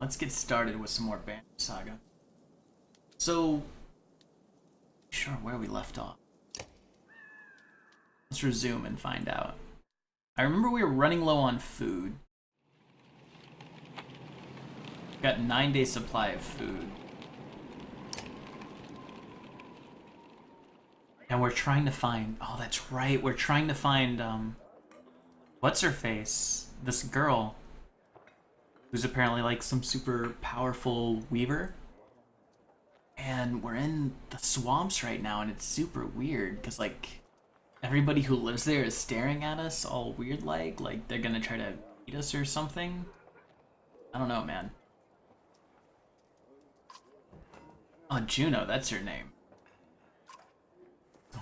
Let's get started with some more Banner Saga. So, sure where we left off. Let's resume and find out. I remember we were running low on food. Got 9-day supply of food. And we're trying to find, oh that's right, we're trying to find, what's her face? This girl. Who's apparently like some super powerful weaver. And we're in the swamps right now and it's super weird because like everybody who lives there is staring at us all weird like they're gonna try to eat us or something. I don't know, man. Oh, Juno, that's her name.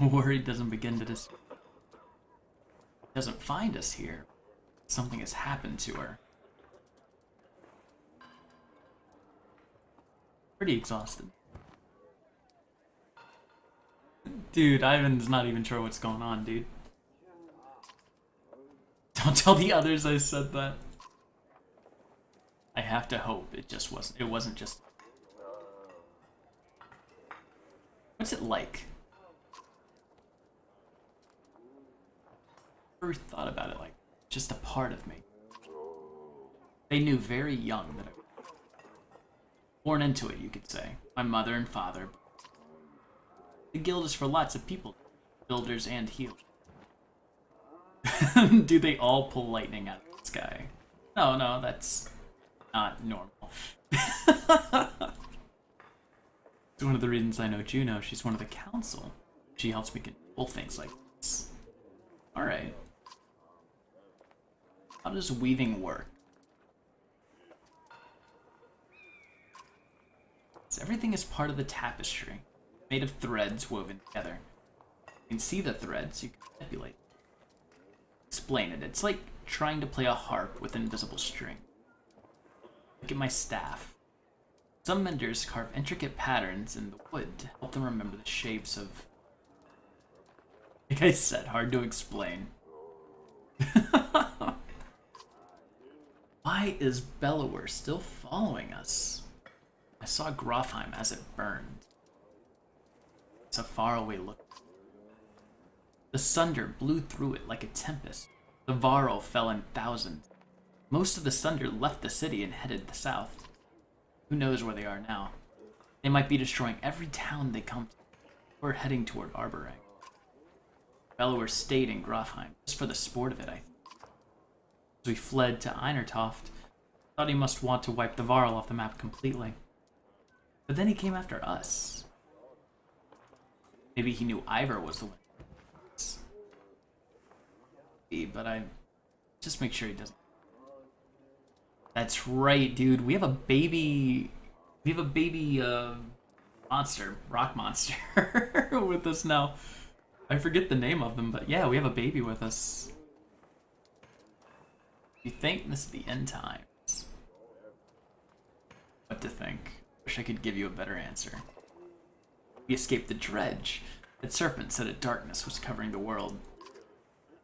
Worry doesn't begin to doesn't find us here. Something has happened to her. Pretty exhausted. Dude, Ivan's not even sure what's going on, dude. Don't tell the others I said that. I have to hope it wasn't just. What's it like? Never thought about it like just a part of me. They knew very young that I was born into it, you could say. My mother and father. The guild is for lots of people, builders and healers. Do they all pull lightning out of the sky? No, that's not normal. It's one of the reasons I know Juno. She's one of the council. She helps me control things like this. Alright. How does weaving work? So everything is part of the tapestry, made of threads woven together. You can see the threads, you can manipulate. Explain it. It's like trying to play a harp with invisible string. Look at my staff. Some menders carve intricate patterns in the wood to help them remember the shapes of... Like I said, hard to explain. Why is Bellower still following us? I saw Grofheim as it burned. It's a faraway look. The sunder blew through it like a tempest. The Varl fell in thousands. Most of the sunder left the city and headed south. Who knows where they are now? They might be destroying every town they come to. Or heading toward Arborang. Bellower stayed in Grofheim, just for the sport of it, I think. As we fled to Einertoft, thought he must want to wipe the Varl off the map completely. But then he came after us. Maybe he knew Ivor was the one. But I just make sure he doesn't. That's right, dude. We have a baby. We have a baby monster, rock monster, with us now. I forget the name of them, but yeah, we have a baby with us. You think this is the end times? What to think? Wish I could give you a better answer. We escaped the dredge. That serpent said that darkness was covering the world.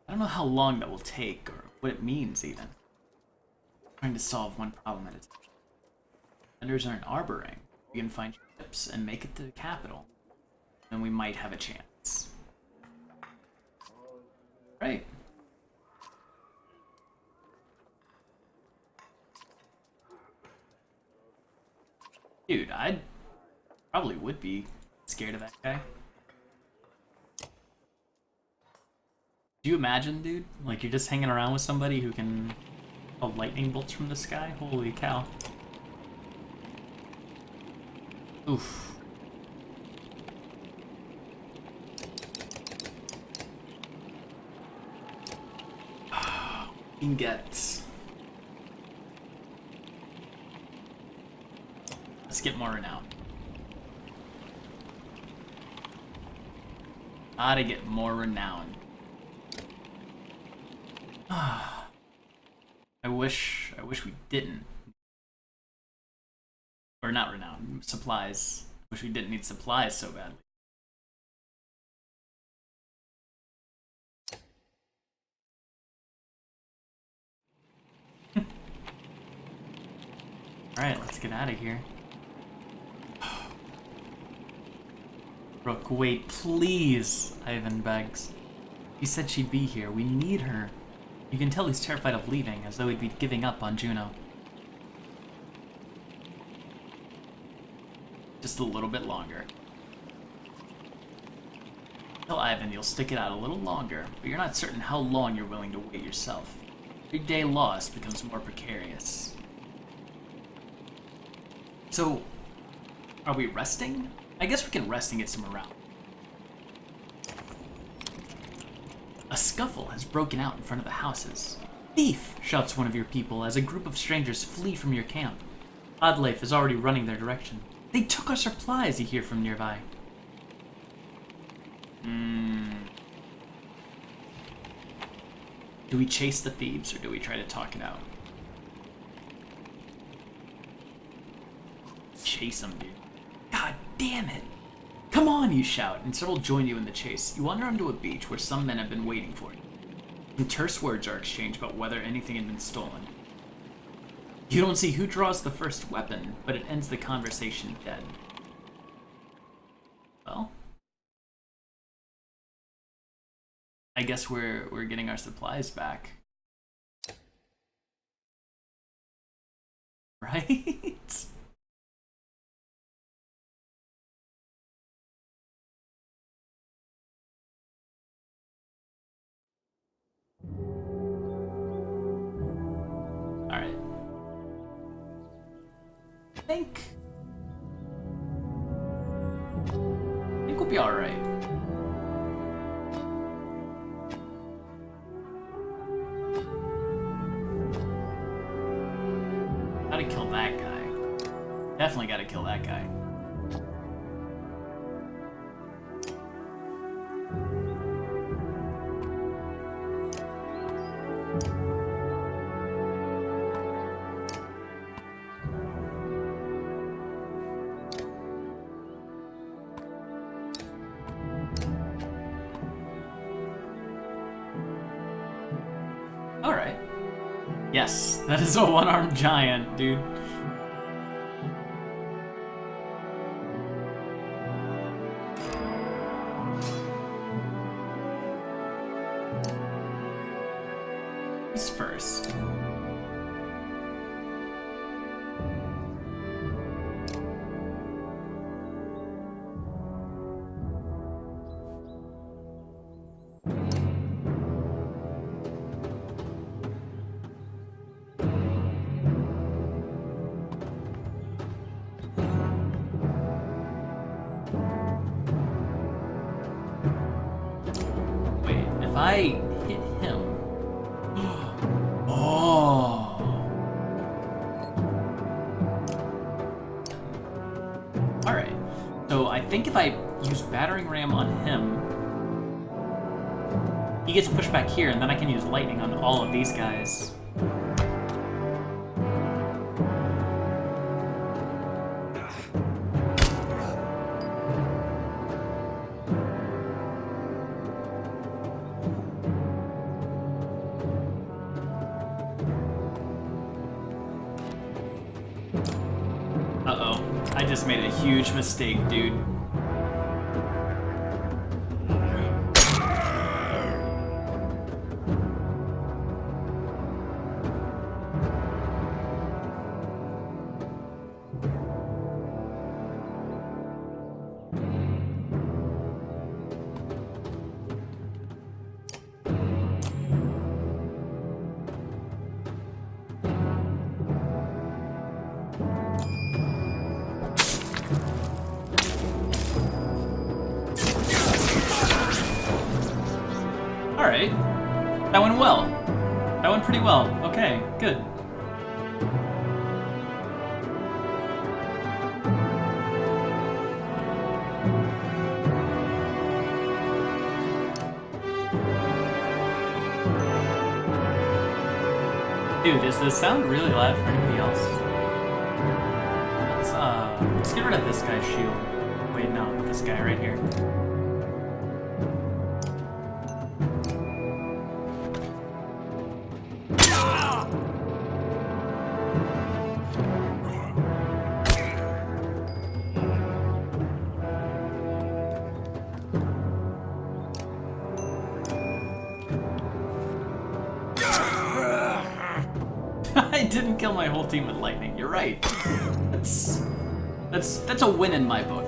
I don't know how long that will take, or what it means, even. I'm trying to solve one problem at a time. Vendors are in Arborang. We can find ships and make it to the capital. Then we might have a chance. Right. Dude, I probably would be scared of that guy. Do you imagine, dude? Like, you're just hanging around with somebody who can pull lightning bolts from the sky? Holy cow. Oof. We can get... Let's get more renown. Gotta get more renown. I wish we didn't. Or not renown, supplies. Wish we didn't need supplies so badly. Alright, let's get out of here. Brooke, wait, please, Ivan begs. He said she'd be here. We need her. You can tell he's terrified of leaving, as though he'd be giving up on Juno. Just a little bit longer. Tell Ivan you'll stick it out a little longer, but you're not certain how long you're willing to wait yourself. Every day lost becomes more precarious. So, are we resting? I guess we can rest and get some morale. A scuffle has broken out in front of the houses. Thief! Shouts one of your people as a group of strangers flee from your camp. Oddleif is already running their direction. They took our supplies, you hear from nearby. Do we chase the thieves or do we try to talk it out? Chase them, dude. God damn it! Come on, you shout, and several join you in the chase. You wander onto a beach where some men have been waiting for you. And terse words are exchanged about whether anything had been stolen. You don't see who draws the first weapon, but it ends the conversation dead. Well, I guess we're getting our supplies back. Right? Alright. I think we'll be alright. Gotta kill that guy. Definitely gotta kill that guy. Alright. Yes, that is a one-armed giant, dude. Who's first? If I hit him... Oh! Alright. So I think if I use battering ram on him, he gets pushed back here, and then I can use lightning on all of these guys. Uh-oh. I just made a huge mistake, dude. Alright. That went well. That went pretty well. Okay, good. Dude, is the sound really loud for anybody else? Let's get rid of this guy's shield. Wait, no, this guy right here. kill my whole team with lightning. You're right. That's a win in my book.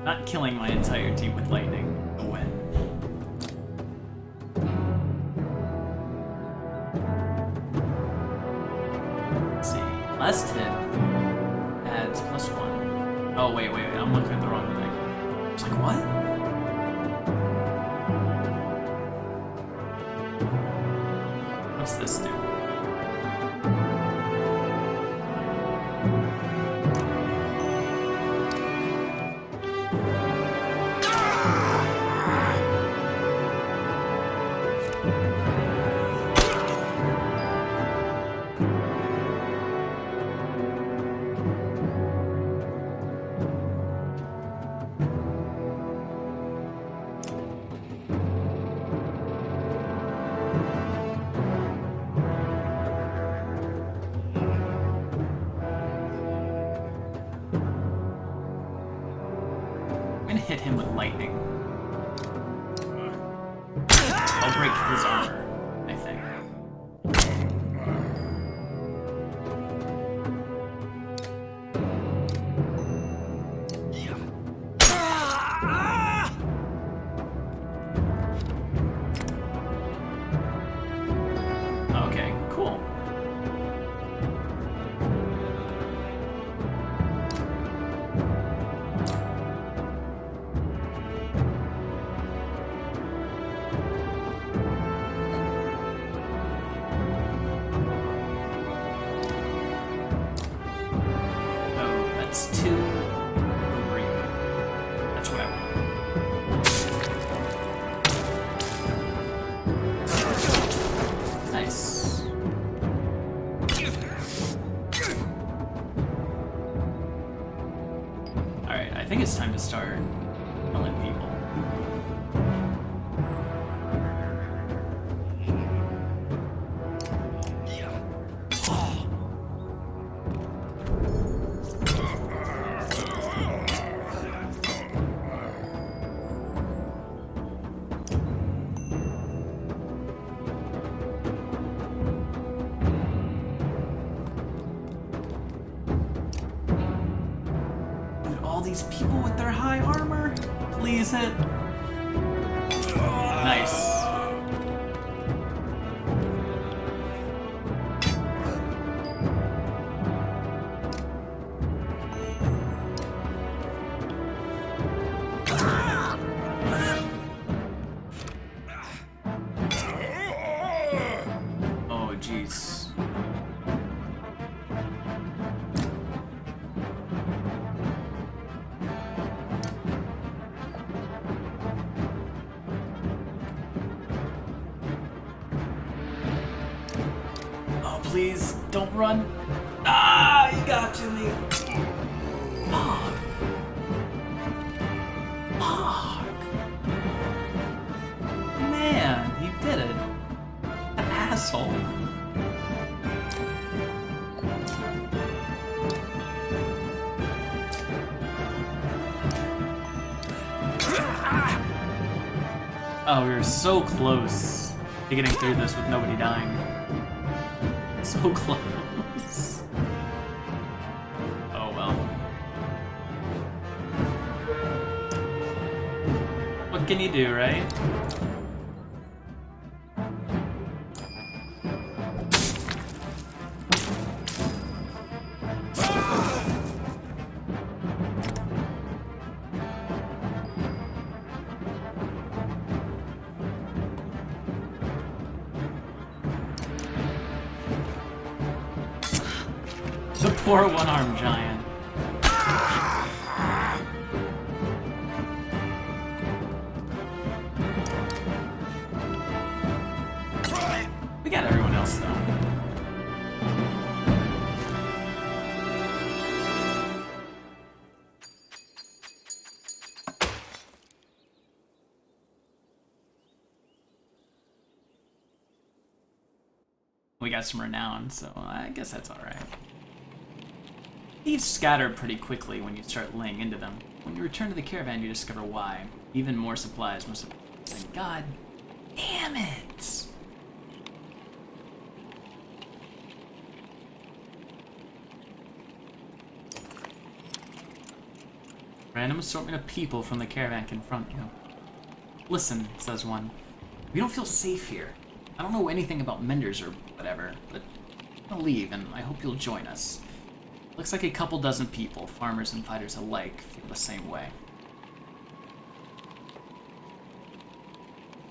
Not killing my entire team with lightning. A win. Let's see. Last hit adds +1. Oh, wait. I'm looking at the wrong thing. I was like, what? What's this do? Hit him with lightning. I'll break his armor, I think. Okay, cool. That's 2 3. That's what I want. Nice. Alright, I think it's time to start killing people. These people with their high armor, please hit. Nice. Oh, jeez. Please, don't run. Ah, you got to me. Fuck. Man, he did it. An asshole. Oh, we were so close to getting through this with nobody dying. So close. Oh well. What can you do, right? The poor one-armed giant. We got everyone else, though. We got some renown, so I guess that's alright. Thieves scatter pretty quickly when you start laying into them. When you return to the caravan, you discover why. Even more supplies must have... Thank God damn it! Random assortment of people from the caravan confront you. Listen, says one. We don't feel safe here. I don't know anything about menders or whatever, but I'll leave and I hope you'll join us. Looks like a couple dozen people, farmers and fighters alike, feel the same way.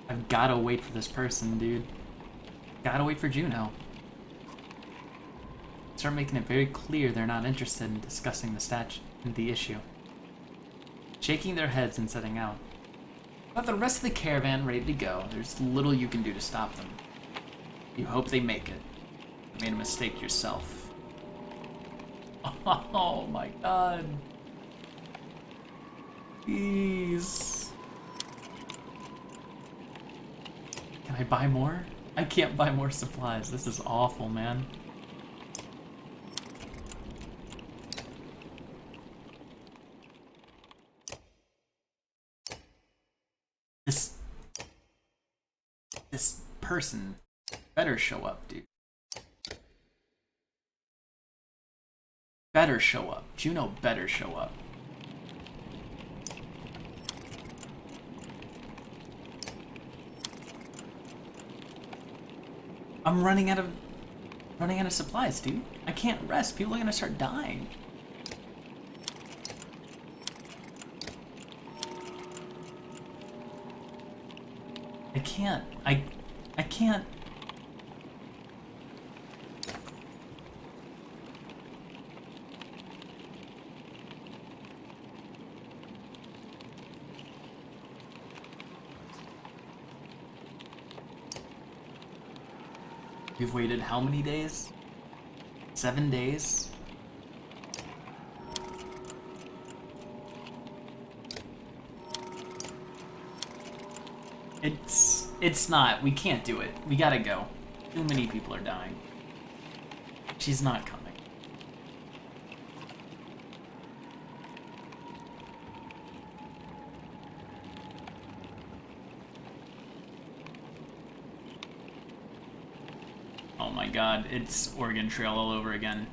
I've gotta wait for this person, dude. Gotta wait for Juno. Start making it very clear they're not interested in discussing the issue. Shaking their heads and setting out. With the rest of the caravan ready to go, there's little you can do to stop them. You hope they make it. You made a mistake yourself. Oh my god. Jeez. Can I buy more? I can't buy more supplies. This is awful, man. This person better show up, dude. Better show up. Juno better show up. I'm running out of supplies, dude. I can't rest. People are gonna start dying. I can't. I can't. We've waited how many days? 7 days? It's not. We can't do it. We gotta go. Too many people are dying. She's not coming. Oh my god, it's Oregon Trail all over again.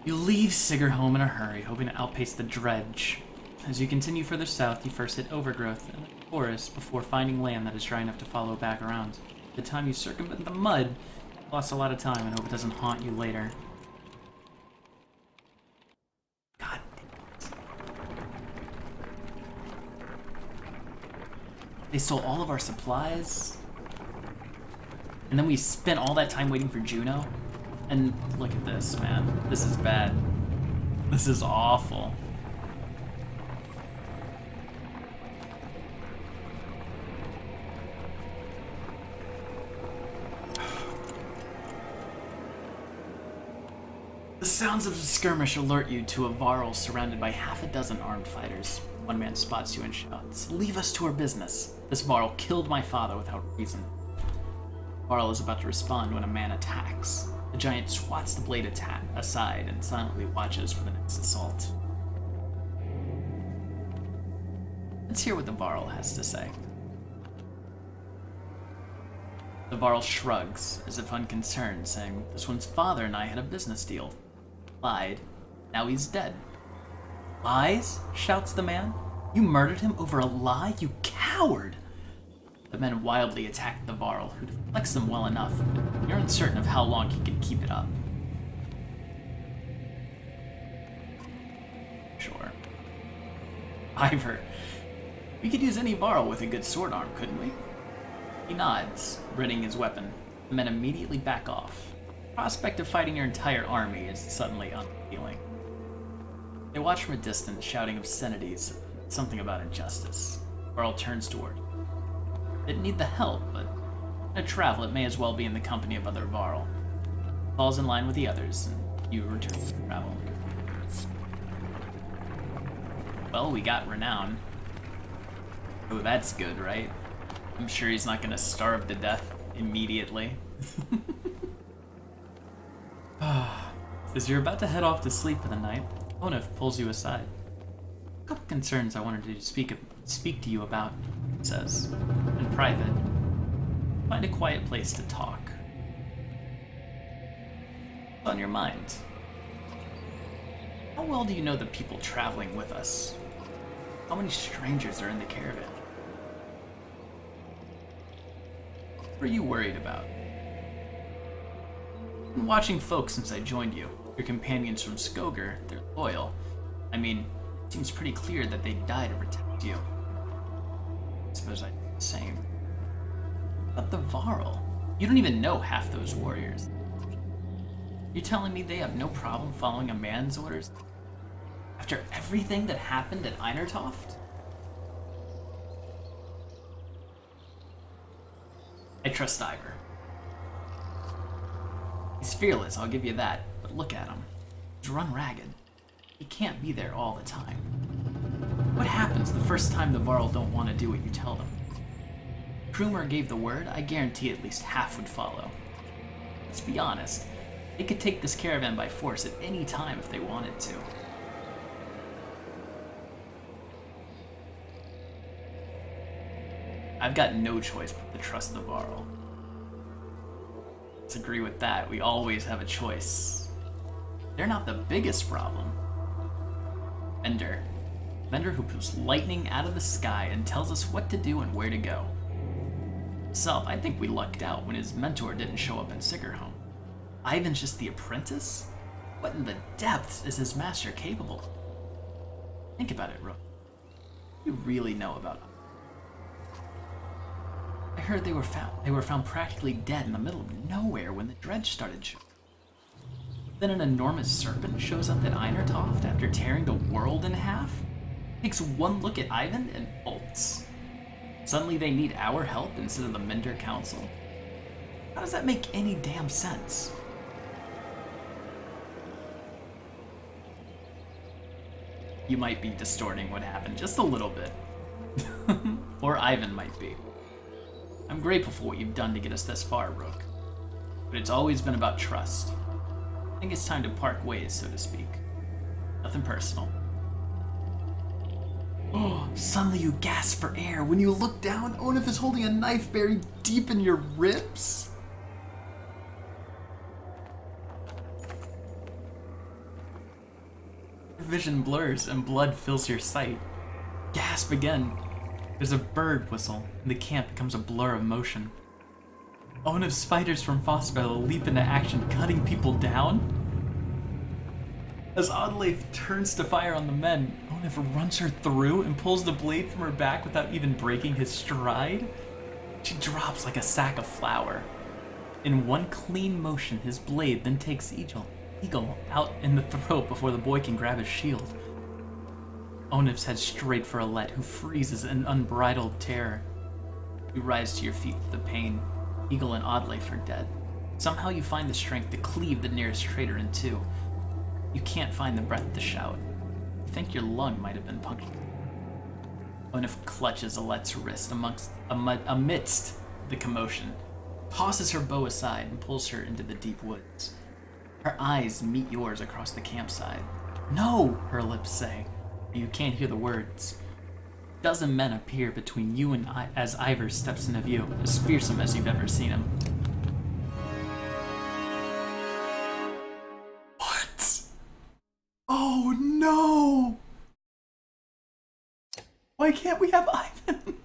You leave Sigurd home in a hurry, hoping to outpace the dredge. As you continue further south, you first hit overgrowth and the forest before finding land that is dry enough to follow back around. By the time you circumvent the mud, you lost a lot of time and hope it doesn't haunt you later. God damn it. They stole all of our supplies. And then we spent all that time waiting for Juno. And look at this, man. This is bad. This is awful. The sounds of the skirmish alert you to a varl surrounded by half a dozen armed fighters. One man spots you and shouts, "Leave us to our business. This varl killed my father without reason." Varl is about to respond when a man attacks. The giant swats the blade aside and silently watches for the next assault. Let's hear what the varl has to say. The varl shrugs, as if unconcerned, saying, "This one's father and I had a business deal. Lied. Now he's dead." "Lies?" shouts the man. "You murdered him over a lie, you coward!" The men wildly attack the varl, who deflects them well enough, but you're uncertain of how long he can keep it up. Sure. Ivor, we could use any varl with a good sword arm, couldn't we? He nods, readying his weapon. The men immediately back off. The prospect of fighting your entire army is suddenly unappealing. They watch from a distance, shouting obscenities, something about injustice. Varl turns toward you. Didn't need the help, but to travel, it may as well be in the company of other varl. Falls in line with the others, and you return to travel. Well, we got renown. Oh, that's good, right? I'm sure he's not gonna starve to death immediately. As you're about to head off to sleep for the night, Onif pulls you aside. "A couple concerns I wanted to speak to you about," he says. "In private, find a quiet place to talk." on your mind? How well do you know the people traveling with us? How many strangers are in the caravan? What are you worried about? I've been watching folks since I joined you. Your companions from Skoger, they're loyal. I mean, it seems pretty clear that they'd die to protect you. I suppose I'd do the same. But the Varl, you don't even know half those warriors. You're telling me they have no problem following a man's orders? After everything that happened at Einertoft? I trust Ivor. He's fearless, I'll give you that, but look at him. He's run ragged. He can't be there all the time. What happens the first time the Varl don't want to do what you tell them? Krumer gave the word, I guarantee at least half would follow. Let's be honest, they could take this caravan by force at any time if they wanted to. I've got no choice but to trust the Varl. Let's agree with that, we always have a choice. They're not the biggest problem. Vendor who pulls lightning out of the sky and tells us what to do and where to go. Himself, I think we lucked out when his mentor didn't show up in Sigurholm. Ivan's just the apprentice? What in the depths is his master capable of? Think about it, Rook. What do you really know about him? I heard they were found practically dead in the middle of nowhere when the dredge started showing. Then an enormous serpent shows up at Einertoft after tearing the world in half, takes one look at Ivan and bolts. Suddenly they need our help instead of the Minder Council. How does that make any damn sense? You might be distorting what happened just a little bit. Or Ivan might be. I'm grateful for what you've done to get us this far, Rook. But it's always been about trust. I think it's time to part ways, so to speak. Nothing personal. Oh, suddenly you gasp for air. When you look down, Onif is holding a knife buried deep in your ribs. Your vision blurs and blood fills your sight. Gasp again. There's a bird whistle, and the camp becomes a blur of motion. Onif's fighters from Fosterville leap into action, cutting people down. As Oddleif turns to fire on the men, Onif runs her through and pulls the blade from her back without even breaking his stride. She drops like a sack of flour. In one clean motion, his blade then takes Eagle out in the throat before the boy can grab his shield. Onif's heads straight for Alette, who freezes in unbridled terror. You rise to your feet with the pain. Eagle and Oddleif are dead. Somehow you find the strength to cleave the nearest traitor in two. You can't find the breath to shout. You think your lung might have been punctured. Onif clutches Alette's wrist amidst the commotion, tosses her bow aside, and pulls her into the deep woods. Her eyes meet yours across the campsite. No, her lips say. You can't hear the words. A dozen men appear between you and as Ivor steps into view, as fearsome as you've ever seen him. What? Oh no! Why can't we have Ivan?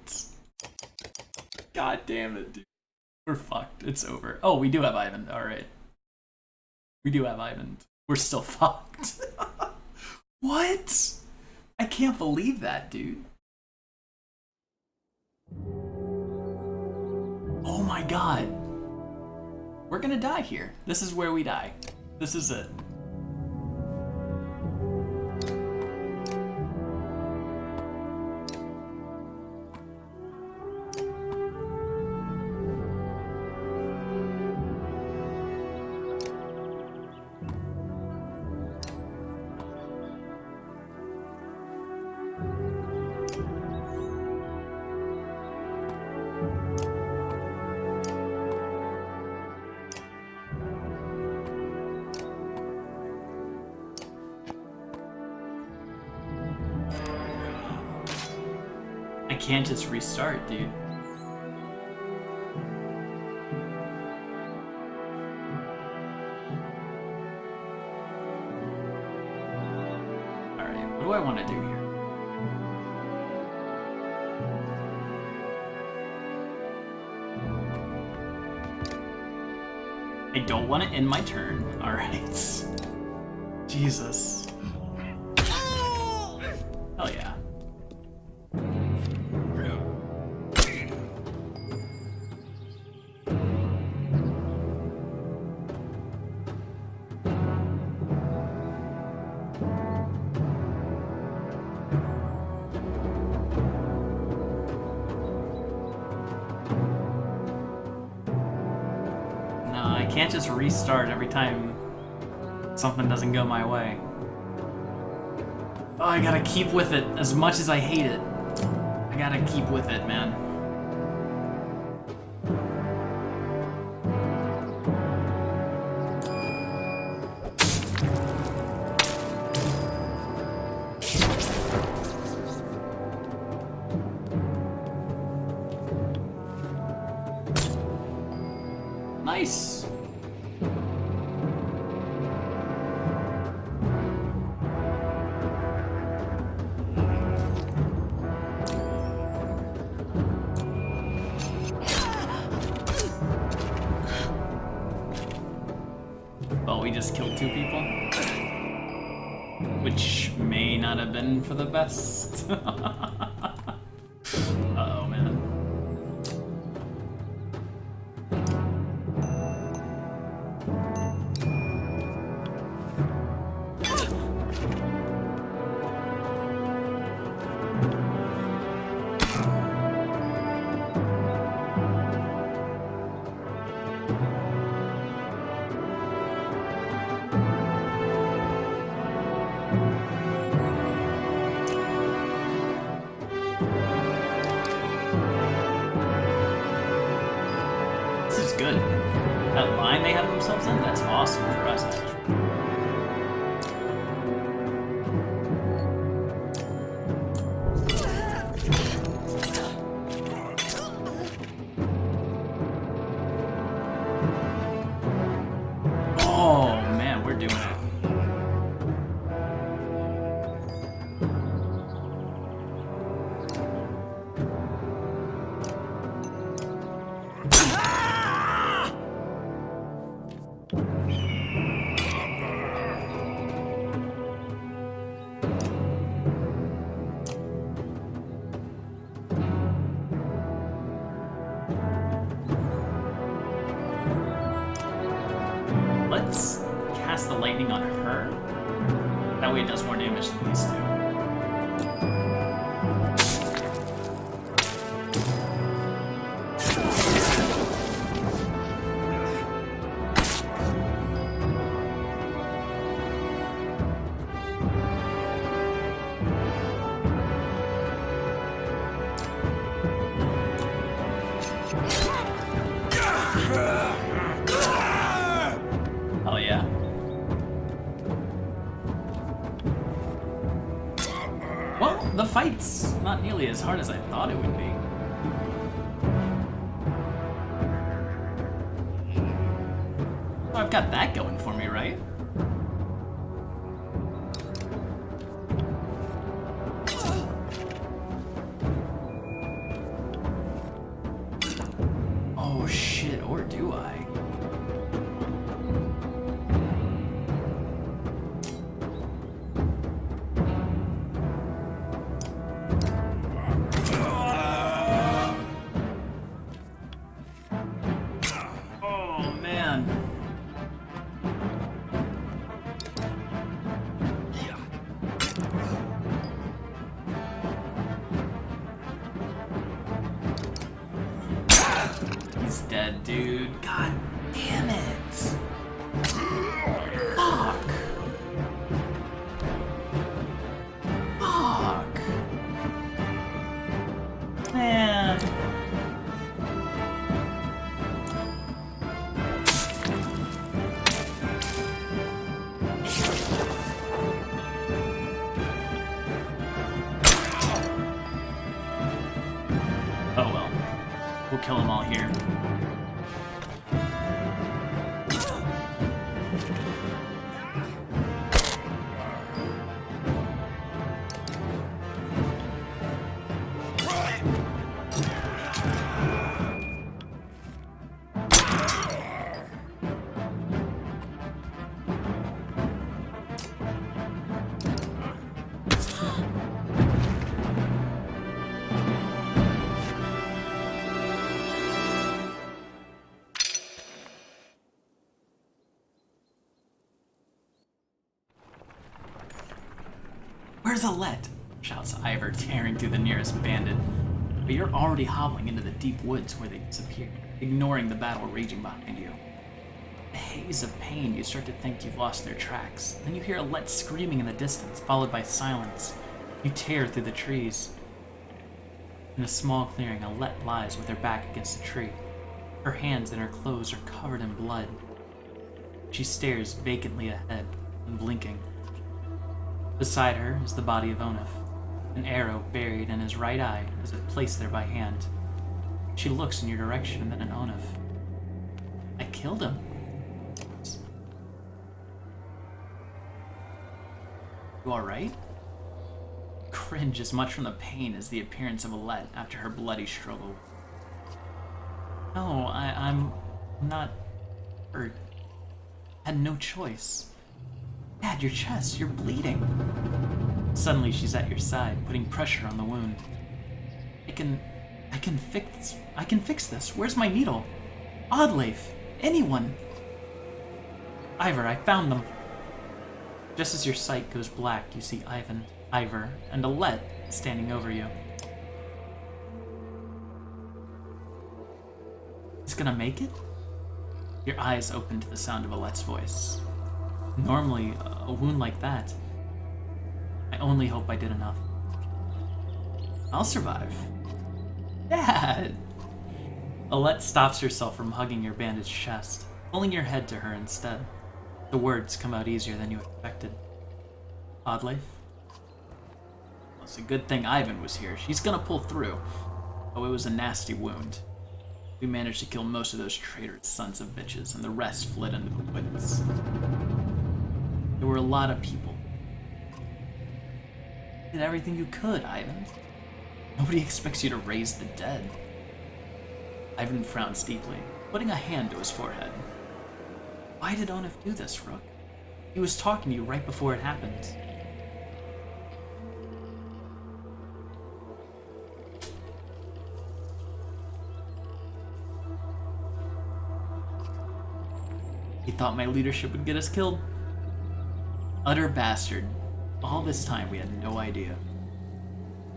God damn it, dude. We're fucked. It's over. Oh, we do have Ivan. Alright. We do have Ivan. We're still fucked. What? I can't believe that, dude. Oh my god. We're gonna die here. This is where we die. This is it. I can't just restart, dude. I want to do here? I don't want to end my turn. Alright. Jesus. Hell yeah. I can't just restart every time something doesn't go my way. Oh, I gotta keep with it as much as I hate it. I gotta keep with it, man. Nice. Well, we just killed 2 people. Which may not have been for the best. Uh-oh, man. Good. That line they have themselves in, that's awesome for us, actually. Oh, man, we're doing it. Let's cast the lightning on her. That way it does more damage than these 2. Oh yeah. Well, the fight's not nearly as hard as I thought it would be. Well, I've got that going for me, right? Oh shit, or do I? He's dead, dude. God damn it. Fuck. Fuck. Man. Oh well. We'll kill them all here. Where's Alette? Shouts Ivor, tearing through the nearest bandit. But you're already hobbling into the deep woods where they disappeared, ignoring the battle raging behind you. A haze of pain, you start to think you've lost their tracks. Then you hear Alette screaming in the distance, followed by silence. You tear through the trees. In a small clearing, Alette lies with her back against a tree. Her hands and her clothes are covered in blood. She stares vacantly ahead, unblinking. Beside her is the body of Onuf, an arrow buried in his right eye as if placed there by hand. She looks in your direction and then at Onuf. I killed him. You alright? Cringe as much from the pain as the appearance of Alette after her bloody struggle. No, I'm not hurt. Had no choice. Dad, your chest, you're bleeding. Suddenly she's at your side, putting pressure on the wound. I can fix this. Where's my needle? Oddleif, anyone. Ivor, I found them. Just as your sight goes black, you see Ivor, and Alette standing over you. He's gonna make it? Your eyes open to the sound of Alette's voice. Normally, a wound like that. I only hope I did enough. I'll survive. Dad! Alette stops herself from hugging your bandaged chest, pulling your head to her instead. The words come out easier than you expected. Oddleif? Well, it's a good thing Ivan was here. She's gonna pull through. Oh, it was a nasty wound. We managed to kill most of those traitorous sons of bitches, and the rest fled into the woods. There were a lot of people. You did everything you could, Ivan. Nobody expects you to raise the dead. Ivan frowns deeply, putting a hand to his forehead. Why did Onuf do this, Rook? He was talking to you right before it happened. He thought my leadership would get us killed. Utter bastard. All this time we had no idea.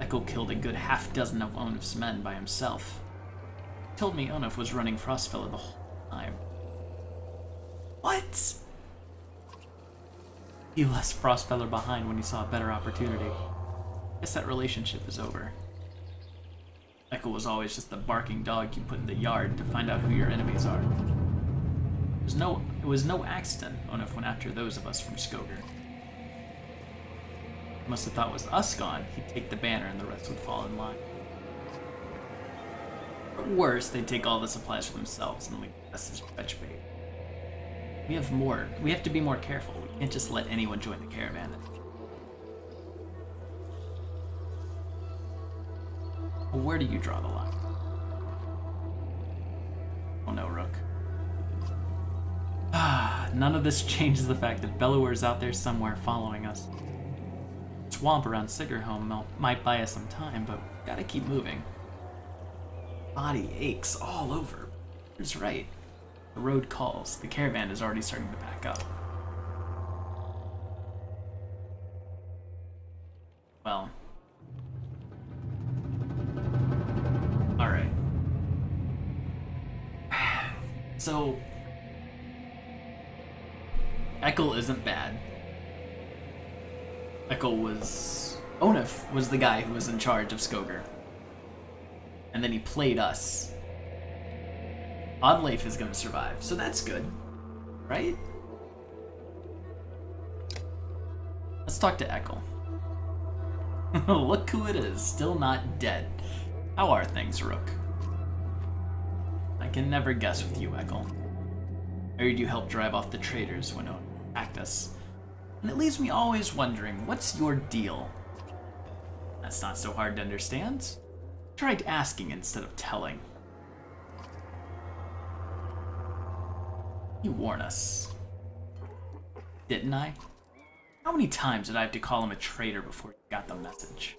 Echo killed a good half-dozen of Onuf's men by himself. He told me Onuf was running Frostfellow the whole time. What? He left Frostfellow behind when he saw a better opportunity. Guess that relationship is over. Echo was always just the barking dog you put in the yard to find out who your enemies are. It was no accident Onuf went after those of us from Skoger. He must have thought with us gone, he'd take the banner and the rest would fall in line. Or worse, they'd take all the supplies for themselves and leave us as fetch bait. We have to be more careful. We can't just let anyone join the caravan. Well, where do you draw the line? Oh no, Rook. None of this changes the fact that Bellower's out there somewhere following us. The swamp around Sigurholm might buy us some time, but we gotta keep moving. Body aches all over. It's right. The road calls. The caravan is already starting to back up. Well. Alright. So, Ekkel isn't bad. Onuf was the guy who was in charge of Skoger. And then he played us. Oddleif is gonna survive, so that's good. Right? Let's talk to Ekkel. Look who it is, still not dead. How are things, Rook? I can never guess with you, Ekkel. I heard you helped drive off the traitors when Onuf attacked us. And it leaves me always wondering, what's your deal? That's not so hard to understand. Try asking instead of telling. You warn us. Didn't I? How many times did I have to call him a traitor before you got the message?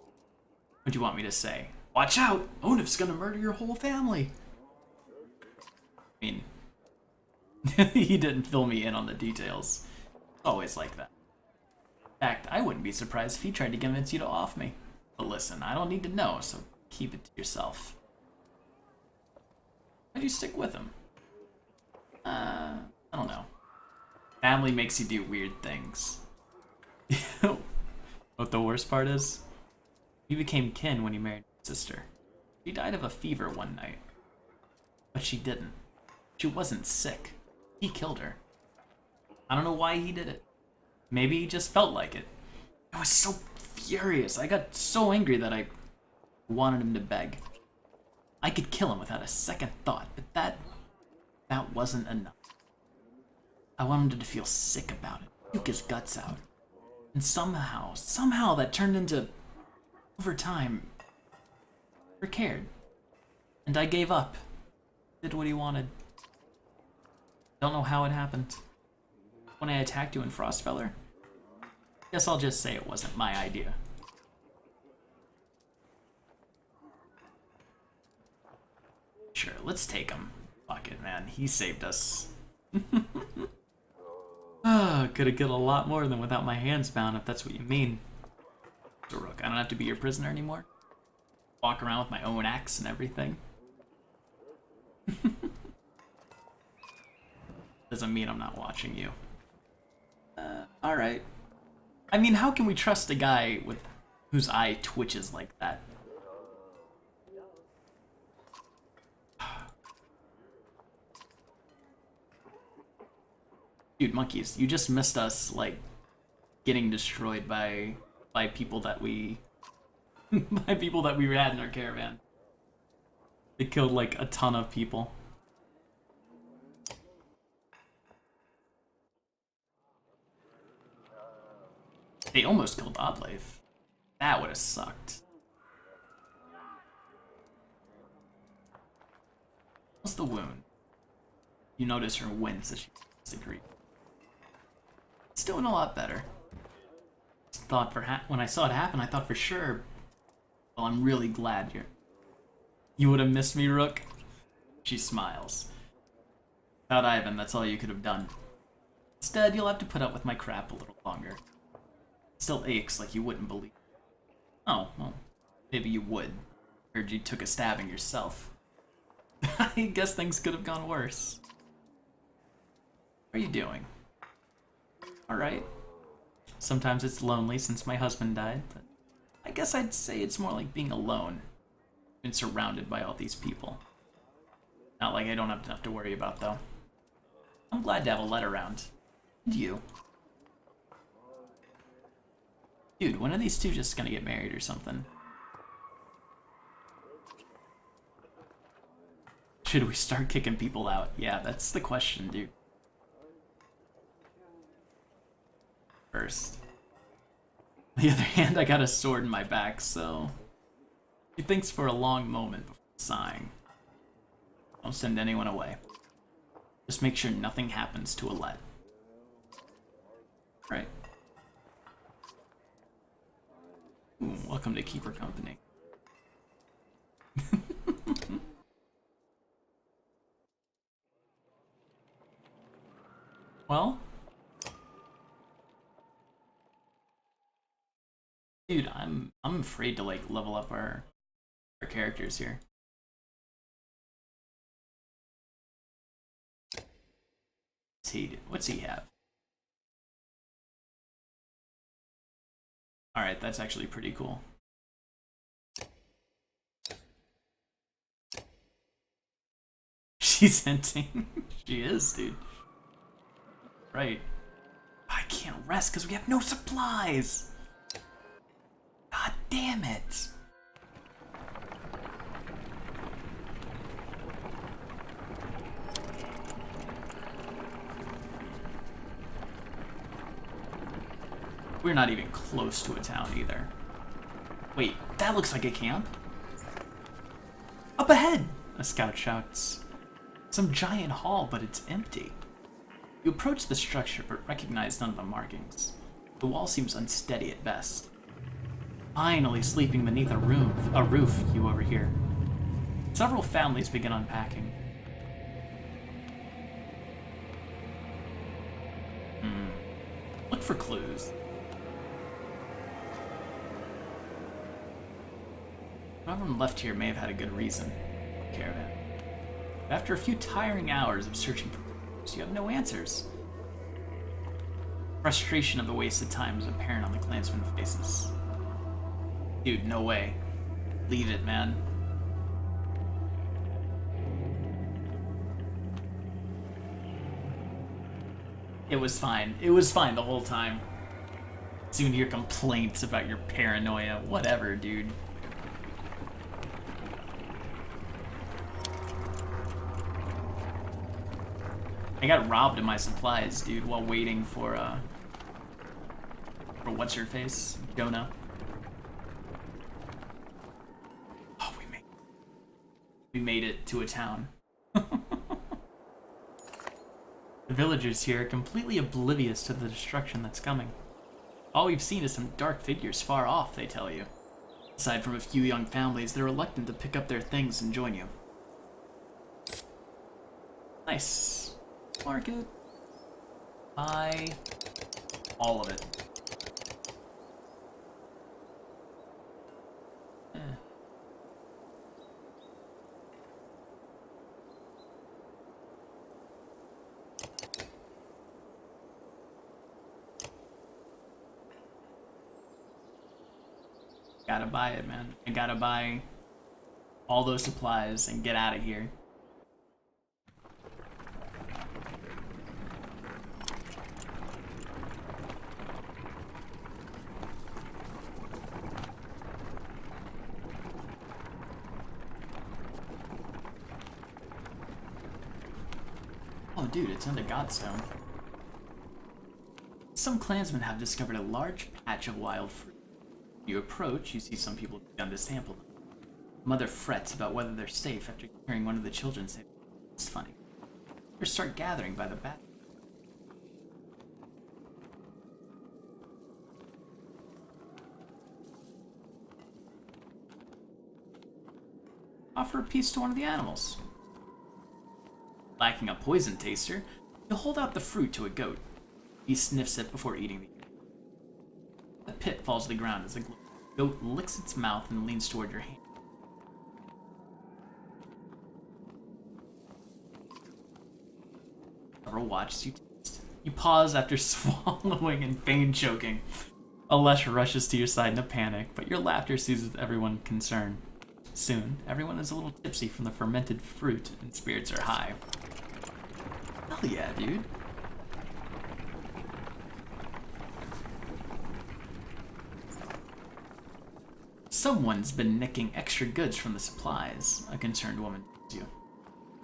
What do you want me to say? Watch out! Onuf's gonna murder your whole family! I mean, he didn't fill me in on the details. Always like that. In fact, I wouldn't be surprised if he tried to convince you to off me. But listen, I don't need to know, so keep it to yourself. Why'd you stick with him? I don't know. Family makes you do weird things. What the worst part is? We became kin when he married my sister. She died of a fever one night. But she didn't. She wasn't sick. He killed her. I don't know why he did it. Maybe he just felt like it. I was so furious. I got so angry that I wanted him to beg. I could kill him without a second thought, but that wasn't enough. I wanted him to feel sick about it, puke his guts out. And somehow that turned into, over time, I cared. And I gave up. Did what he wanted. Don't know how it happened. When I attacked you in Frostfeller? Guess I'll just say it wasn't my idea. Sure, let's take him. Fuck it, man. He saved us. Could have killed a lot more than without my hands bound, if that's what you mean. So, Rook, I don't have to be your prisoner anymore? Walk around with my own axe and everything? Doesn't mean I'm not watching you. Alright. I mean, how can we trust a guy with whose eye twitches like that? Dude, monkeys, you just missed us, like, getting destroyed by people that we... by people that we had in our caravan. They killed, like, a ton of people. They almost killed Oddleif. That would have sucked. What's the wound? You notice her wince as she disagrees. It's doing a lot better. Thought when I saw it happen, I thought for sure. Well, I'm really glad you would have missed me, Rook. She smiles. Without Ivan, that's all you could have done. Instead, you'll have to put up with my crap a little longer. It still aches like you wouldn't believe. Oh, well, maybe you would. Heard you took a stabbing yourself. I guess things could have gone worse. What are you doing? Alright. Sometimes it's lonely since my husband died, but I guess I'd say it's more like being alone. Been surrounded by all these people. Not like I don't have enough to worry about, though. I'm glad to have a let around. And you. Dude, when are these two just gonna get married or something? Should we start kicking people out? Yeah, that's the question, dude. First. On the other hand, I got a sword in my back, so... He thinks for a long moment before sighing. Don't send anyone away. Just make sure nothing happens to Alette. Right. Ooh, welcome to Keeper Company. Well? Dude, I'm afraid to like level up our characters here. What's he have? Alright, that's actually pretty cool. She's hinting. She is, dude. Right. I can't rest because we have no supplies! God damn it! We're not even close to a town either. Wait, that looks like a camp. Up ahead! A scout shouts. Some giant hall, but it's empty. You approach the structure, but recognize none of the markings. The wall seems unsteady at best. Finally sleeping beneath a roof, you overhear. Several families begin unpacking. Look for clues. Everyone left here may have had a good reason. Caravan. But after a few tiring hours of searching for clues, you have no answers. Frustration of the wasted time is apparent on the clansmen's faces. Dude, no way. Leave it, man. It was fine. It was fine the whole time. Soon hear complaints about your paranoia. Whatever, dude. I got robbed of my supplies, dude, while waiting for what's-her-face? Jonah. Oh, we made it to a town. The villagers here are completely oblivious to the destruction that's coming. All we've seen is some dark figures far off, they tell you. Aside from a few young families, they're reluctant to pick up their things and join you. Nice. Market. Buy all of it. Gotta buy it, man. I gotta buy all those supplies and get out of here. Oh, dude, it's under Godstone. Some clansmen have discovered a large patch of wild fruit. You approach, you see some people have begun to sample them. Mother frets about whether they're safe after hearing one of the children say, "It's funny." Or start gathering by the back. Offer a piece to one of the animals. Lacking a poison taster, you'll hold out the fruit to a goat. He sniffs it before eating the The pit falls to the ground as the goat licks its mouth and leans toward your hand. Several watch as you taste. You pause after swallowing and pain choking. Alesh rushes to your side in a panic, but your laughter soothes everyone concerned. Soon, everyone is a little tipsy from the fermented fruit and spirits are high. Hell yeah, dude. Someone's been nicking extra goods from the supplies, a concerned woman tells you.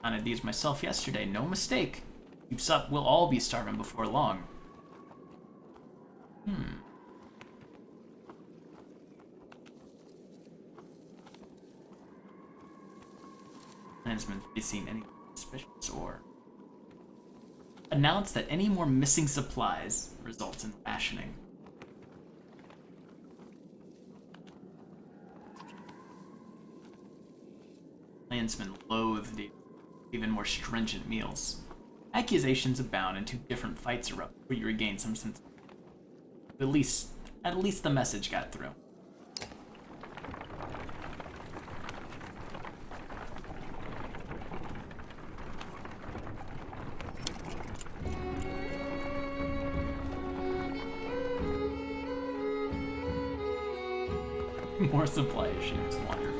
Counted these myself yesterday, no mistake. Keeps up, we'll all be starving before long. Clansmen be seen any suspicious or announce that any more missing supplies results in rationing. Clansmen loathe the even more stringent meals. Accusations abound and 2 different fights erupt where you regain some sense of at least the message got through. More supply issues, wonderful.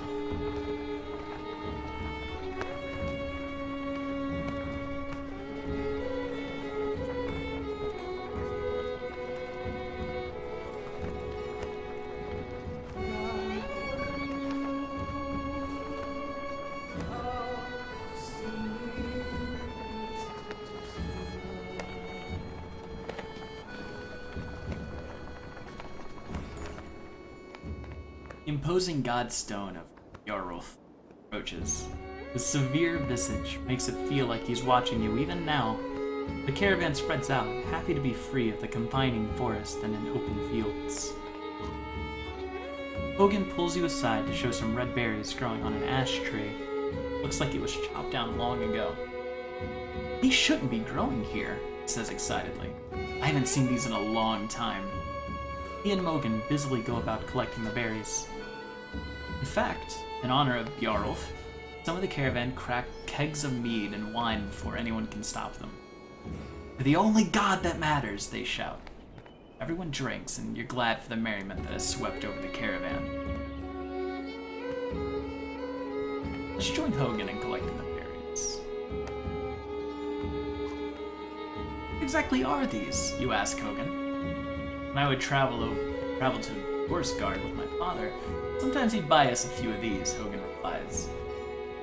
Imposing Godstone of Yarulf approaches. His severe visage makes it feel like he's watching you even now. The caravan spreads out, happy to be free of the confining forest and in open fields. Hogan pulls you aside to show some red berries growing on an ash tree. Looks like it was chopped down long ago. These shouldn't be growing here, he says excitedly. I haven't seen these in a long time. He and Mogan busily go about collecting the berries. In fact, in honor of Bjarulf, some of the caravan crack kegs of mead and wine before anyone can stop them. "For the only god that matters," they shout. Everyone drinks, and you're glad for the merriment that has swept over the caravan. Let's join Hogan in collecting the berries. What exactly are these, you ask Hogan? When I would travel to Borsgard with my father, sometimes he'd buy us a few of these, Hogan replies.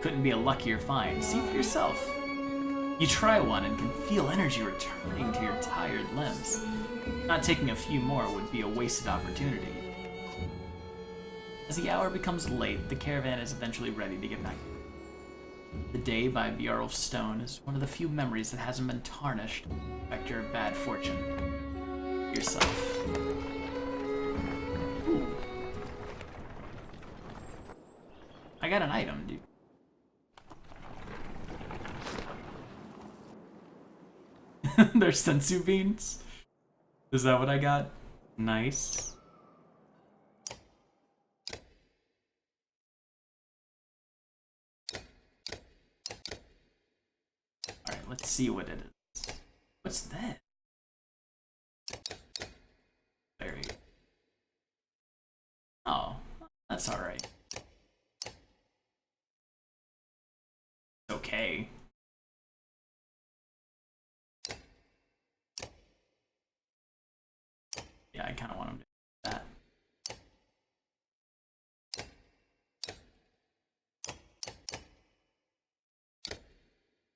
Couldn't be a luckier find. See for yourself. You try one and can feel energy returning to your tired limbs. Not taking a few more would be a wasted opportunity. As the hour becomes late, the caravan is eventually ready to get back. The day by Bjarulf's stone is one of the few memories that hasn't been tarnished by your bad fortune. Yourself. Ooh. I got an item, dude. They're sensu beans? Is that what I got? Nice. Alright, let's see what it is. What's that? There we go. Oh, that's alright. Okay. Yeah, I kind of want him to do that.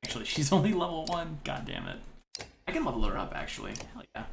Actually, she's only level 1. God damn it. I can level her up, actually. Hell yeah.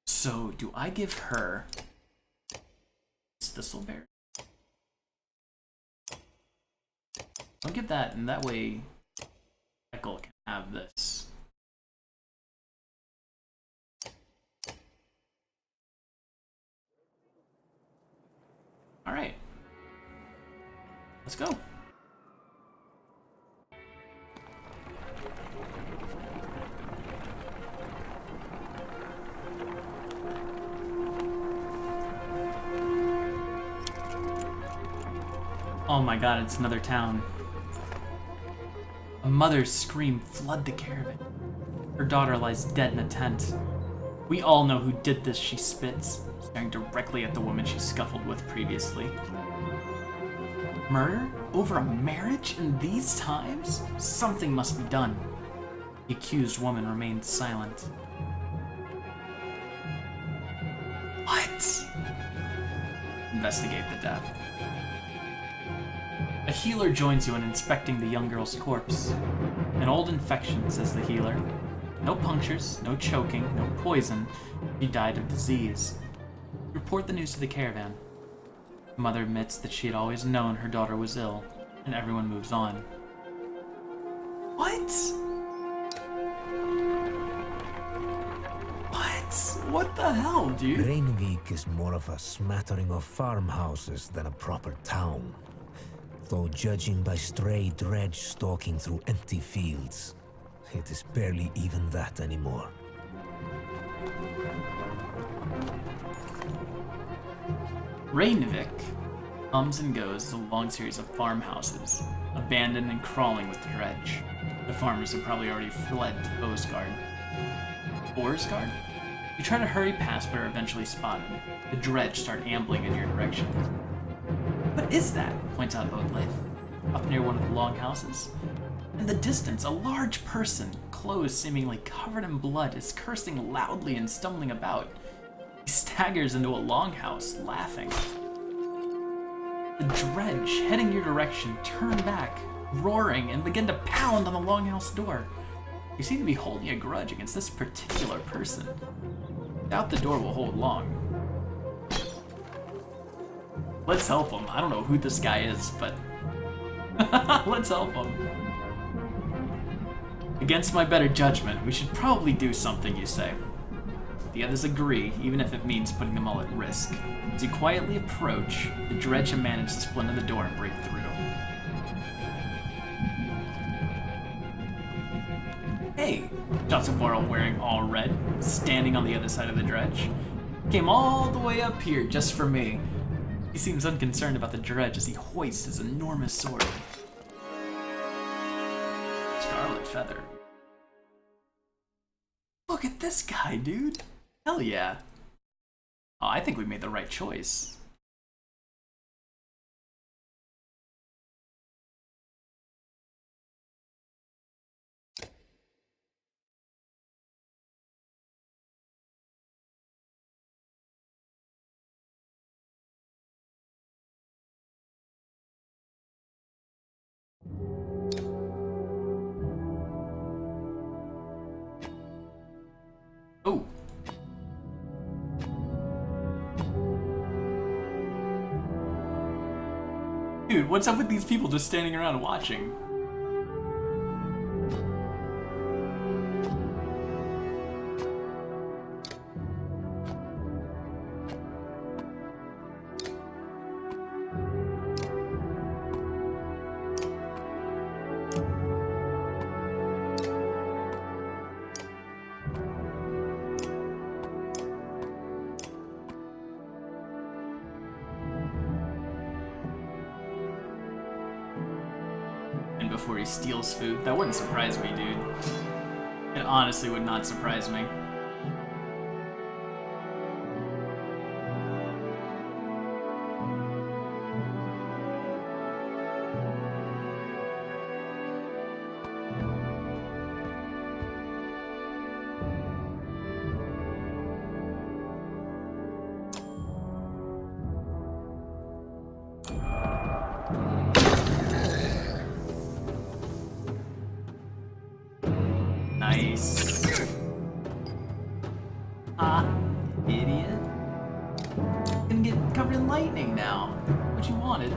So, do I give her this thistleberry? I'll give that, and that way Echo can have this. Alright. Let's go. Oh my god, it's another town. A mother's scream flooded the caravan. Her daughter lies dead in a tent. We all know who did this, she spits, staring directly at the woman she scuffled with previously. Murder? Over a marriage in these times? Something must be done. The accused woman remained silent. What? Investigate the death. A healer joins you in inspecting the young girl's corpse. An old infection, says the healer. No punctures, no choking, no poison. She died of disease. Report the news to the caravan. The mother admits that she had always known her daughter was ill, and everyone moves on. What? What the hell, dude? Reinvik is more of a smattering of farmhouses than a proper town. Though judging by stray dredge stalking through empty fields, it is barely even that anymore. Reinvik comes and goes as a long series of farmhouses, abandoned and crawling with the dredge. The farmers have probably already fled to Borsgard. Borsgard? You try to hurry past but are eventually spotted. The dredge start ambling in your direction. What is that? Points out Oathlife, up near one of the longhouses. In the distance, a large person, clothes seemingly covered in blood, is cursing loudly and stumbling about. He staggers into a longhouse, laughing. The dredge, heading your direction, turn back, roaring, and begin to pound on the longhouse door. You seem to be holding a grudge against this particular person. Doubt the door will hold long. Let's help him. I don't know who this guy is, but Let's help him. Against my better judgment, we should probably do something, you say. The others agree, even if it means putting them all at risk. As you quietly approach, the dredge have managed to splinter the door and break through. Hey, shouts a Varl wearing all red, standing on the other side of the dredge. Came all the way up here just for me. He seems unconcerned about the dredge as he hoists his enormous sword. Scarlet feather. Look at this guy, dude. Hell yeah. Oh, I think we made the right choice. Oh. Dude, what's up with these people just standing around watching? Before he steals food. That wouldn't surprise me, dude. It honestly would not surprise me. Nice. Ah, idiot. Gonna get covered in lightning now. What you wanted.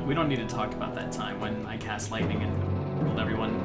We don't need to talk about that time when I cast lightning and killed everyone.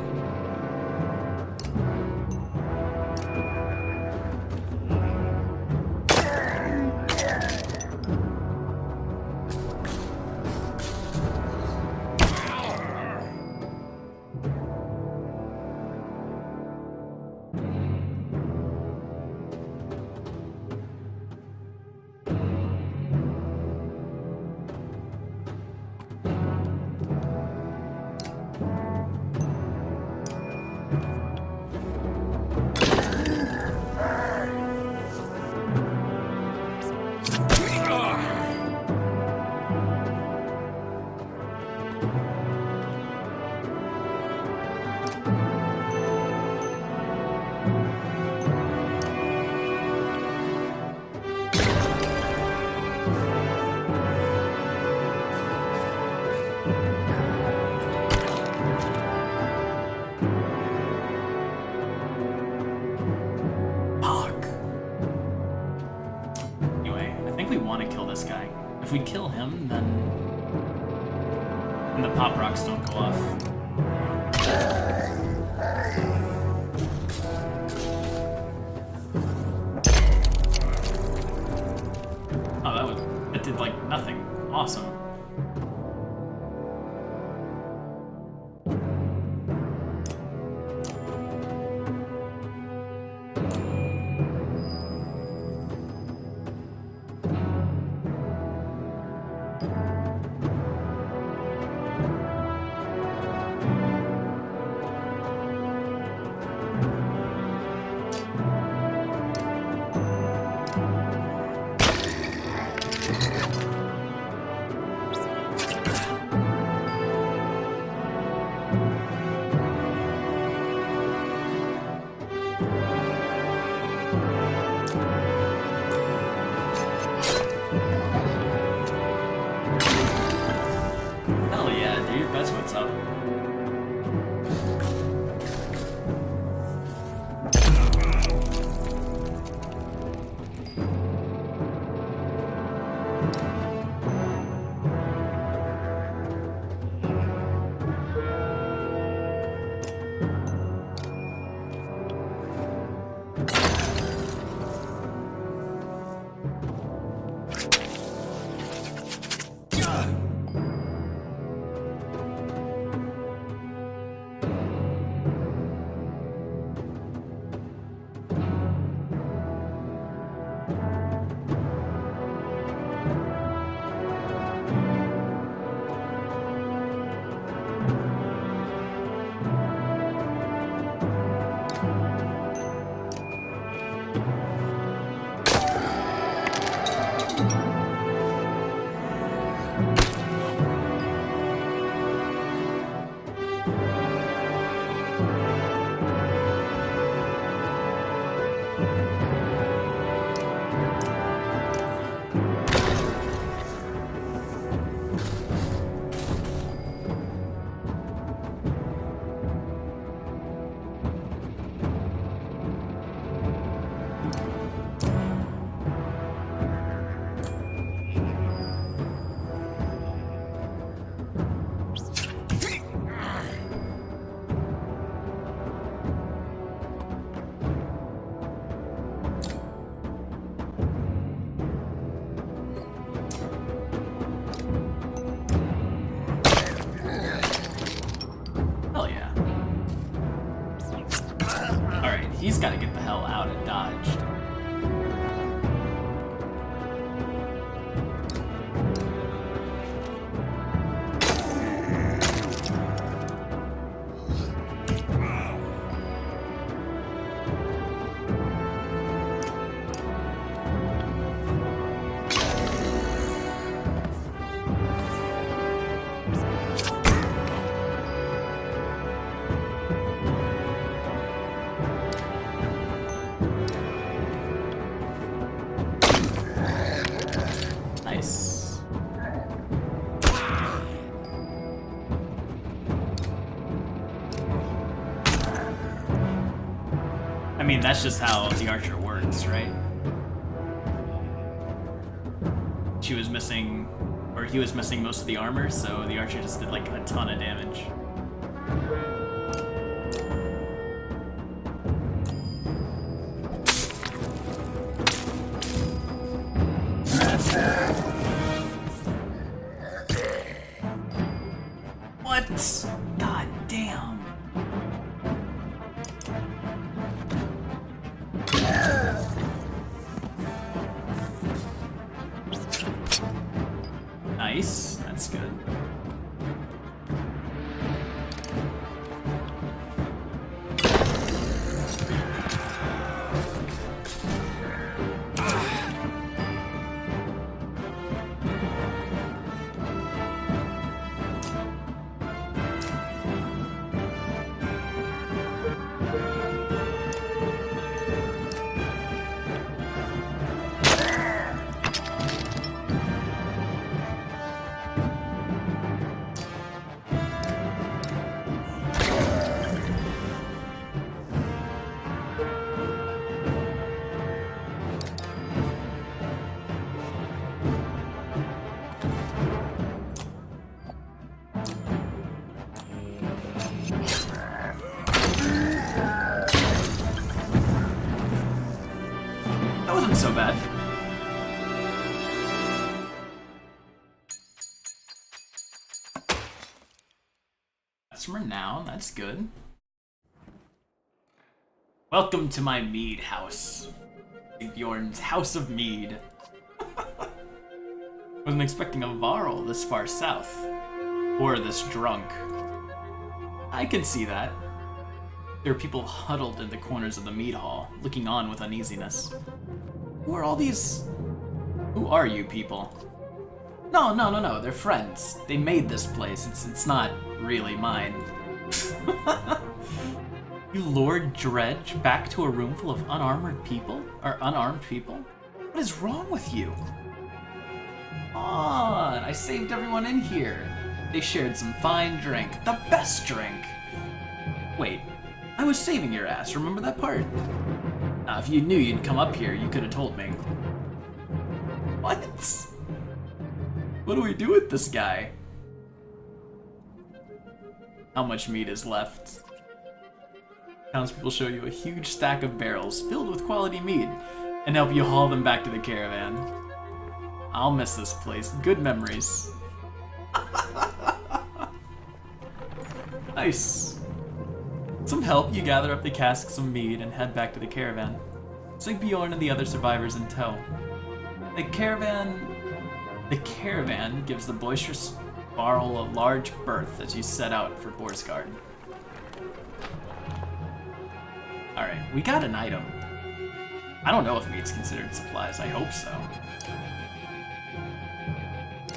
If we kill him, then the pop rocks don't go off. Oh, that did like nothing. Awesome. Hell yeah, dude, that's what's up. He's got to get the hell out and dodged. Nice. I mean, that's just how the archer works, right? She was missing, or he was missing most of the armor, so the archer just did like a ton of damage. What? God damn. Nice, that's good. That wasn't so bad. That's from renown, that's good. Welcome to my mead house. Bjorn's House of Mead. Wasn't expecting a Varl this far south. Or this drunk. I can see that. There are people huddled in the corners of the mead hall, looking on with uneasiness. Who are all these... Who are you people? No, they're friends. They made this place. It's not really mine. You lured Dredge back to a room full of unarmed people? Or unarmed people? What is wrong with you? Come on, I saved everyone in here. They shared some fine drink. The best drink! Wait, I was saving your ass, remember that part? If you knew you'd come up here, you could have told me. What? What do we do with this guy? How much meat is left? Townspeople show you a huge stack of barrels filled with quality meat and help you haul them back to the caravan. I'll miss this place. Good memories. Nice. Some help, you gather up the casks of meat and head back to the caravan. Sigbjorn and the other survivors in tow. The caravan gives the boisterous Varl a large berth as you set out for Borsgard. Alright, we got an item. I don't know if meat's considered supplies, I hope so.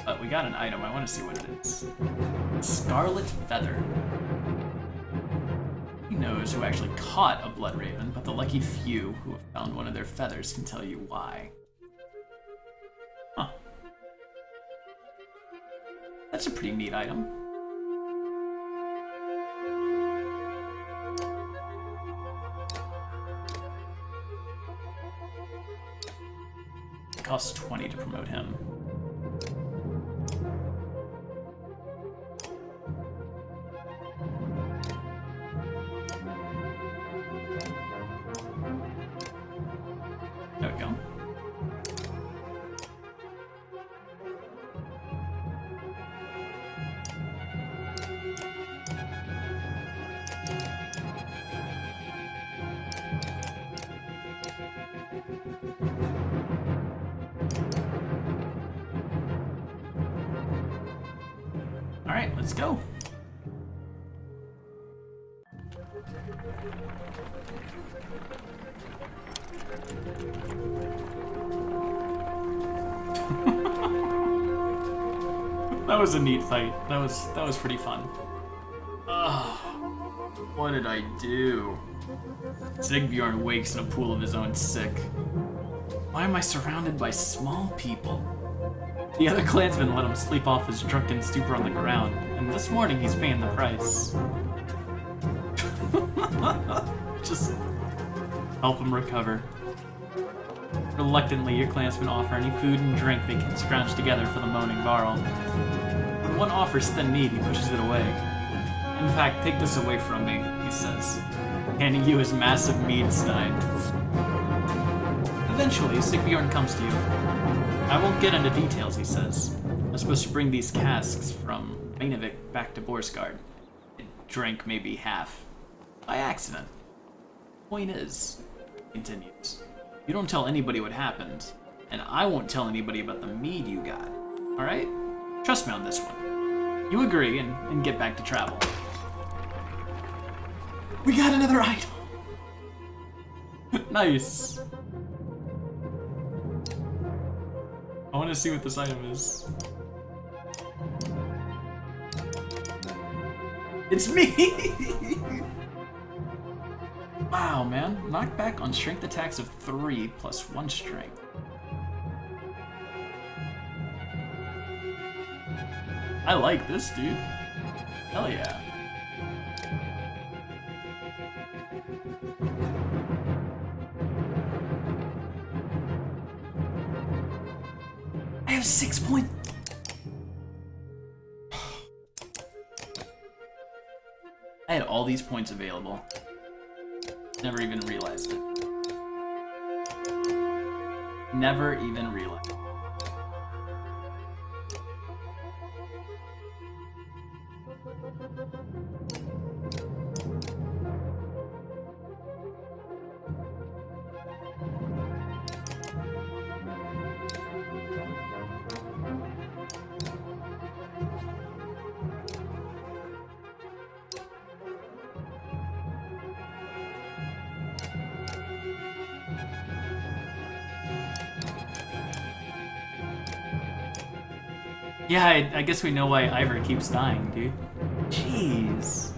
But we got an item, I want to see what it is. Scarlet Feather. Who knows who actually caught a blood raven, but the lucky few who have found one of their feathers can tell you why. Huh. That's a pretty neat item. It costs 20 to promote him. There we go. All right, let's go. That was a neat fight. That was pretty fun. Ugh. What did I do? Sigbjorn wakes in a pool of his own sick. Why am I surrounded by small people? The other clansmen let him sleep off his drunken stupor on the ground, and this morning he's paying the price. Just help him recover. Reluctantly, your clansmen offer any food and drink they can scrounge together for the moaning Varl. When one offers thin meat, he pushes it away. In fact, take this away from me, he says, handing you his massive mead stein. Eventually, Sigbjorn comes to you. I won't get into details, he says. I'm supposed to bring these casks from Mainevik back to Borsgard. Drank maybe half. By accident. Point is, he continues, you don't tell anybody what happened, and I won't tell anybody about the mead you got. Alright? Trust me on this one. You agree and get back to travel. We got another item! Nice! I want to see what this item is. It's me! Wow, man. Knockback on strength attacks of 3 plus 1 strength. I like this, dude. Hell yeah. I have 6 points. I had all these points available. Never even realized it. Never even realized it. Yeah, I guess we know why Ivor keeps dying, dude. Jeez.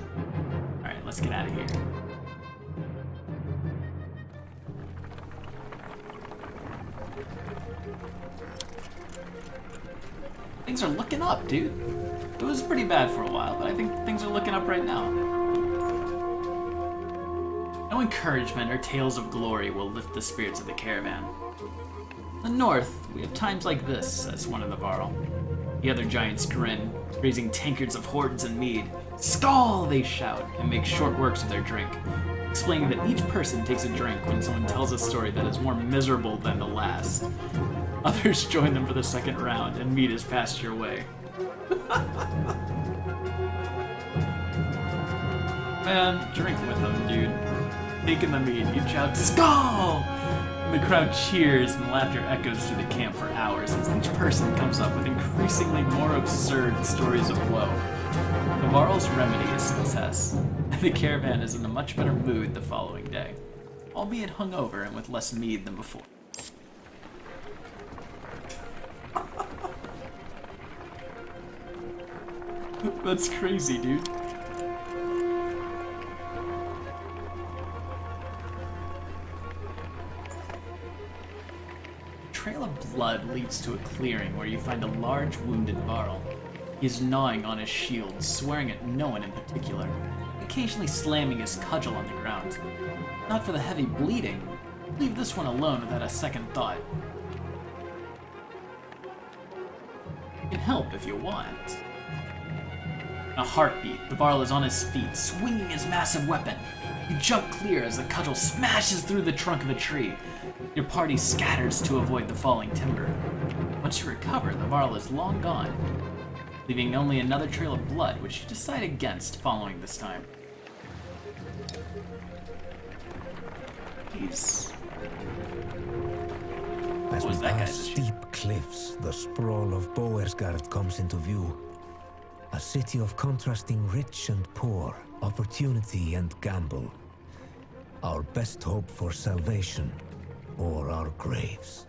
let's get out of here. Things are looking up, dude. It was pretty bad for a while, but I think things are looking up right now. No encouragement or tales of glory will lift the spirits of the caravan. In the north, we have times like this, says one in the Varl. The other giants grin, raising tankards of hordes and mead. Skull, they shout, and make short works of their drink, explaining that each person takes a drink when someone tells a story that is more miserable than the last. Others join them for the second round, and mead is passed your way. Man, drink with them, dude. Taking the mead, you shout, Skull! And the crowd cheers and laughter echoes through the camp for hours as each person comes up with increasingly more absurd stories of woe. The Varl's remedy is success, and the caravan is in a much better mood the following day, albeit hungover and with less mead than before. That's crazy, dude. Trail of blood leads to a clearing where you find a large wounded Varl. He is gnawing on his shield, swearing at no one in particular, occasionally slamming his cudgel on the ground. Not for the heavy bleeding. Leave this one alone without a second thought. You can help if you want. In a heartbeat, the Varl is on his feet, swinging his massive weapon. You jump clear as the cudgel smashes through the trunk of a tree. Your party scatters to avoid the falling timber. Once you recover, the Varl is long gone, leaving only another trail of blood, which you decide against following this time. He's... As What was we that pass guy's issue? steep cliffs, the sprawl of Boersgard comes into view. A city of contrasting rich and poor, opportunity and gamble. Our best hope for salvation, or our graves.